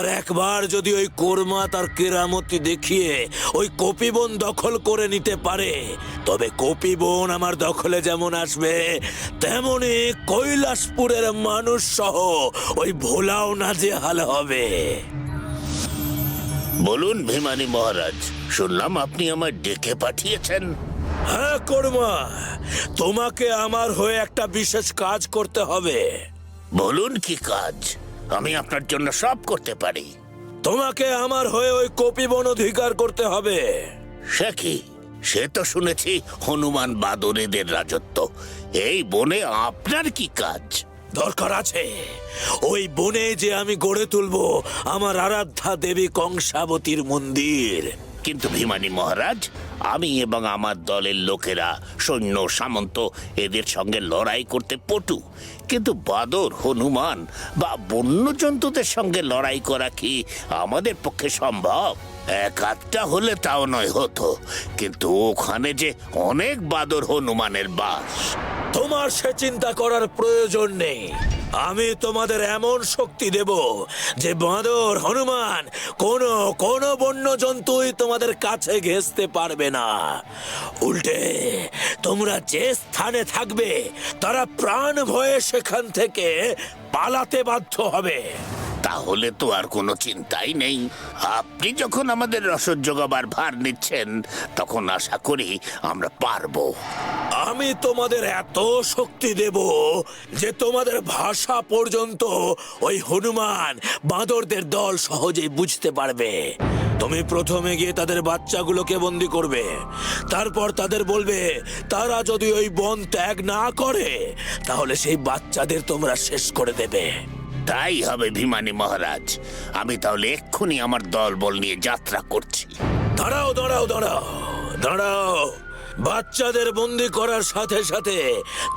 আর একবার যদি ওই কোরমা তার কেরামতি দেখিয়ে ওই কপিবন দখল করে নিতে পারে, তবে কপিবন আমার দখলে যেমন আসবে, তেমনি কৈলাসপুরের মানুষ সহ ওই ভোলাও নাজেহাল হবে। বলুন ভিমানী মহারাজ, শুনলাম আপনি আমায় ডেকে পাঠিয়েছেন। হ্যাঁ কোরমা, তোমাকে আমার হয়ে একটা বিশেষ কাজ করতে হবে। বলুন কি কাজ? আমি আপনার জন্য সব করতে পারি। তোমাকে আমার হয়ে ওই কপিবন অধিকার করতে হবে। সে কি? সে তো শুনেছি হনুমান বাদরেদের রাজত্ব। এই বনে আপনার কি কাজ? দরকার আছে। ওই বনে যে আমি গড়ে তুলবো আমার আরাধ্যা দেবী কংসাবতীর মন্দির। কিন্তু ভিমানী মহারাজ, আমি এবং আমার দলের লোকেরা, সৈন্য সামন্ত এদের সঙ্গে লড়াই করতে পটু, কিন্তু বাদর, হনুমান বা বন্য জন্তুদের সঙ্গে লড়াই করা কি আমাদের পক্ষে সম্ভব? এক আধটা হলে তাও নয় হতো, কিন্তু ওখানে যে অনেক বাদর হনুমানের বাস। তোমার সে চিন্তা করার প্রয়োজন নেই। আমি তোমাদের এমন শক্তি দেব যে বাঁদর, হনুমান, কোনো বন্য জন্তুই তোমাদের কাছে ঘেঁষতে পারবে না। উল্টে তোমরা যে স্থানে থাকবে তারা প্রাণ ভয়ে সেখান থেকে পালাতে বাধ্য হবে। তাহলে তো আর কোনো চিন্তাই নেই। আপনি যখন আমাদের রসদ জোগাবার ভার নিচ্ছেন, তখন আশা করি আমরা পারবো। আমি তোমাদের এত শক্তি দেব যে তোমাদের ভাষা পর্যন্ত ওই হনুমান বাঁদরদের দল সহজেই বুঝতে পারবে। তুমি প্রথমে গিয়ে তাদের বাচ্চাগুলোকে বন্দি করবে, তারপর তাদের বলবে তারা যদি ওই বন ত্যাগ না করে তাহলে সেই বাচ্চাদের তোমরা শেষ করে দেবে। তাই হবে ভিমানী মহারাজ। আমি তাহলে এক্ষুনি আমার দলবল নিয়ে যাত্রা করছি। দাঁড়াও দাঁড়াও দাঁড়াও দাঁড়াও। বাচ্চাদের বন্দি করার সাথে সাথে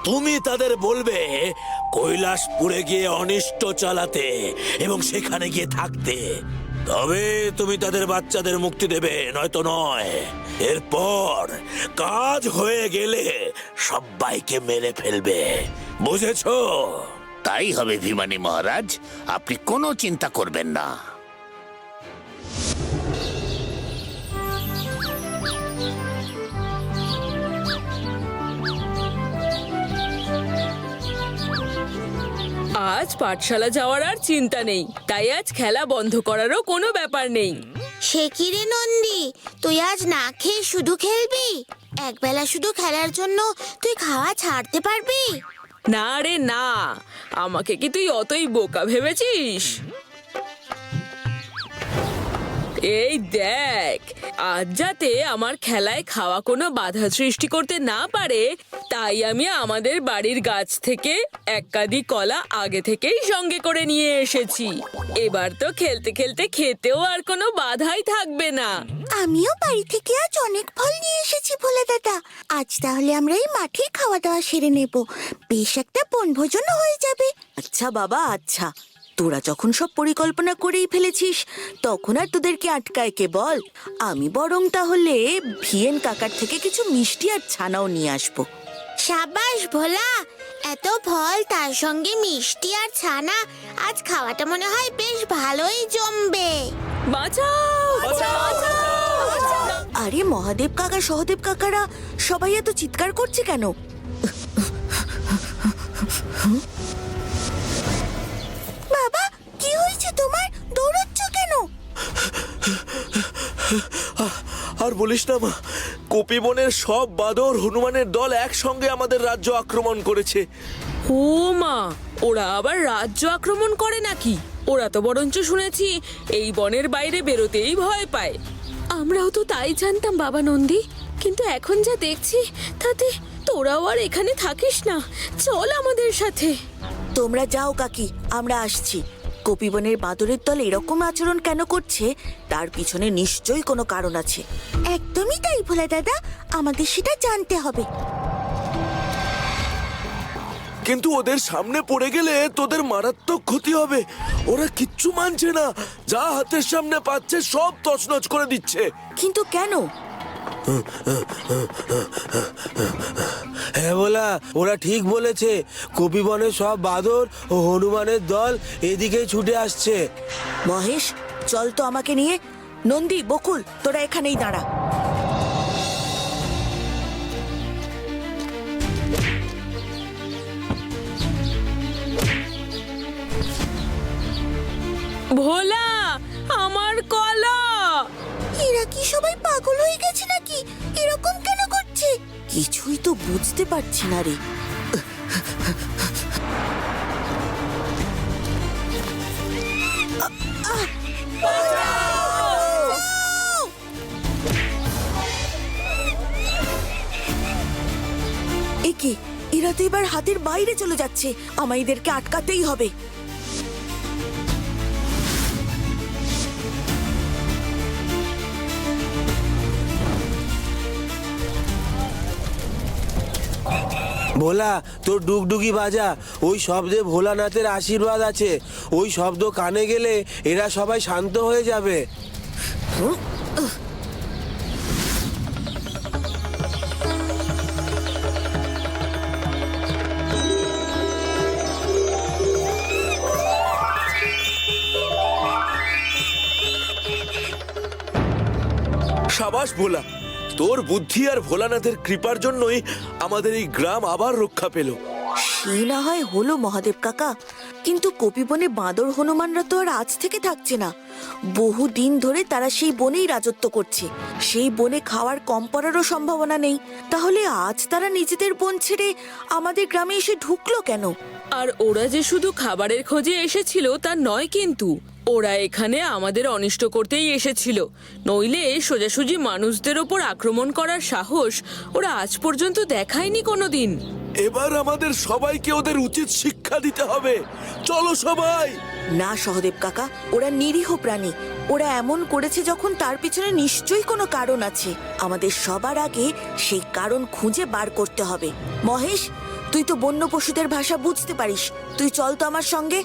তুমি তাদের বলবে কৈলাসপুরে গিয়ে অনিষ্ট চালাতে এবং সেখানে গিয়ে থাকতে। তবে তুমি তাদের বাচ্চাদের মুক্তি দেবে, নয়তো নয়। এরপর কাজ হয়ে গেলে সবাইকে মেরে ফেলবে। বুঝেছো? তাই হবে ভিমানী মহারাজ, আপনি কোনো চিন্তা করবেন না। আজ পাঠশালা যাওয়ার আর চিন্তা নেই, তাই আজ খেলা বন্ধ করারও কোনো ব্যাপার নেই। সে কি রে নন্দী, তুই আজ না খেয়ে শুধু খেলবি? একবেলা শুধু খেলার জন্য তুই খাওয়া ছাড়তে পারবি? না রে না, আমাকে কি তুই অতই বোকা ভেবেছিস? এই দেখ, আজ যাতে আমার খেলায় খাওয়া কোনো বাধা সৃষ্টি করতে না পারে, তাই আমি আমাদের বাড়ির গাছ থেকে এক কাঁদি কলা আগে থেকেই সঙ্গে করে নিয়ে এসেছি। এবার তো খেলতে খেলতে খেতেও আর কোনো বাধাই থাকবে না। আমিও বাড়ি থেকে আজ অনেক ফল নিয়ে এসেছি ভোলা দাদা। আজ তাহলে আমরা এই মাঠে খাওয়া দাওয়া সেরে নেব, বেশ একটা বনভোজনও হয়ে যাবে। আচ্ছা বাবা, আচ্ছা, তোরা যখন সব পরিকল্পনা করেই ফেলেছিস তখন আর তোদেরকে আটকায় কে বল? আমি বরং তাহলে ভিয়েন কাকার থেকে কিছু মিষ্টি আর ছানাও নিয়ে আসবো। সাবাস ভোলা, এত ফল তার সঙ্গে মিষ্টি আর ছানা, আজ খাওয়াটা মনে হয় বেশ ভালোই জমবে। বাঁচাও, বাঁচাও! আরে মহাদেব কাকা, সহদেব কাকারা সবাই এত চিৎকার করছে কেন? বাবা, কি হয়েছে তোমার? দৌড়াচ্ছ কেন? আর বলিস না মা, কপিবনের সব বাদর হনুমানের দল একসঙ্গে আমাদের রাজ্য আক্রমণ করেছে। ও মা, ওরা আবার রাজ্য আক্রমণ করে নাকি? ওরা তো বরঞ্চ শুনেছি এই বনের বাইরে বেরোতেই ভয় পায়। আমরাও তো তাই জানতাম বাবা নন্দী, কিন্তু এখন যা দেখছি তাতে তোরাও আর এখানে থাকিস না, চল আমাদের সাথে। তোমরা যাও কাকি, আমরা আসছি। কপিবনের বাদরের দল এরকম আচরণ কেন করছে তার পিছনে নিশ্চয়ই কোনো কারণ আছে। একদমই তাই ভোলা দাদা, আমাদের সেটা জানতে হবে। কিন্তু ওদের সামনে পড়ে গেলে তোদের মারাত্মক ক্ষতি হবে। ওরা কিচ্ছু মানছে না, যা হাতের সামনে পাচ্ছে সব তছনছ করে দিচ্ছে। কিন্তু কেন? হ্যাঁ বলা, ওরা ঠিক বলেছে। কপি বনের সব বাদর ও হনুমানের দল এদিকেই ছুটে আসছে। মহেশ, চল তো আমাকে নিয়ে। নন্দী, বকুল, তোরা এখানেই দাঁড়া। ভোলা, আমার কলা। এরা কি সবাই পাগল হয়ে গেছে নাকি? এরকম কেন করছে? কিছুই তো বুঝতে পারছি না রে। একে, এরা তো এবার হাতের বাইরে চলে যাচ্ছে। আমায় এদেরকে আটকাতেই হবে। ভোলা, তোর ডুগডুগি বাজা। ওই শব্দে ভোলানাথের আশীর্বাদ আছে। ওই শব্দ কানে গেলে এরা সবাই শান্ত হয়ে যাবে। সাবাস ভোলা, তোর বুদ্ধি আর ভোলানাথের কৃপার জন্যই আমাদের এই গ্রাম আবার রক্ষা পেল। সে না হয় হলো মহাদেব কাকা, কিন্তু কপিবনে বাঁদর হনুমানরা তো আর আজ থেকে থাকছে না। বহু দিন ধরে তারা সেই বনেই রাজত্ব করছে। সেই বনে খাওয়ার কম পড়ারও সম্ভাবনা নেই। তাহলে আজ তারা নিজেদের বন ছেড়ে আমাদের গ্রামে এসে ঢুকলো কেন? আর ওরা যে শুধু খাবারের খোঁজে এসেছিল তা নয়, কিন্তু ওরা এখানে আমাদের অনিষ্ট করতেই এসেছিল। নইলে সোজাসুজি মানুষদের ওপর আক্রমণ করার সাহস ওরা আজ পর্যন্ত দেখায়নি কোনোদিন। এবার আমাদের সবাইকে ওদের উচিত শিক্ষা দিতে হবে। চলো সবাই। না সহদেব কাকা, ওরা নিরীহ প্রাণী। ওরা এমন করেছে যখন তার পিছনে নিশ্চয়ই কোনো কারণ আছে। আমাদের সবার আগে সেই কারণ খুঁজে বার করতে হবে। মহেশ, তুই তো বন্য পশুদের ভাষা বুঝতে পারিস। তুই চল তো আমার সঙ্গে।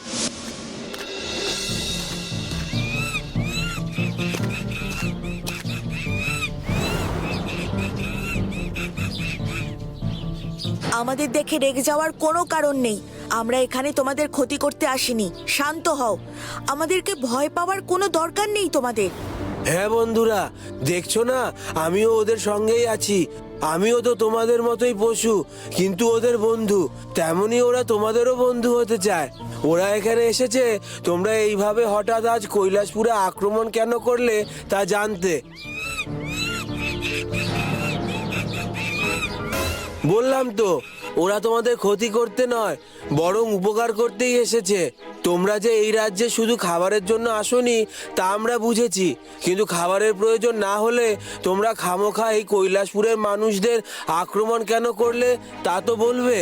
আমাদের দেখে রেগে যাওয়ার কোনো কারণ নেই। আমরা এখানে তোমাদের ক্ষতি করতে আসিনি। শান্ত হও। আমাদেরকে ভয় পাওয়ার কোনো দরকার নেই তোমাদের। হ্যাঁ বন্ধুরা, দেখছো না, আমিও ওদের সঙ্গেই আছি। আমিও তো তোমাদের মতোই পশু, কিন্তু ওদের বন্ধু। তেমনি ওরা তোমাদেরও বন্ধু হতে চায়। ওরা এখানে এসেছে তোমরা এইভাবে হঠাৎ আজ কৈলাসপুরে আক্রমণ কেন করলে তা জানতে। বললাম তো, ওরা তোমাদের ক্ষতি করতে নয়, বরং উপকার করতেই এসেছে। তোমরা যে এই রাজ্যে শুধু খাবারের জন্য আসোনি তা আমরা বুঝেছি, কিন্তু খাবারের প্রয়োজন না হলে তোমরা খামোখা এই কৈলাসপুরের মানুষদের আক্রমণ কেন করলে তা তো বলবে।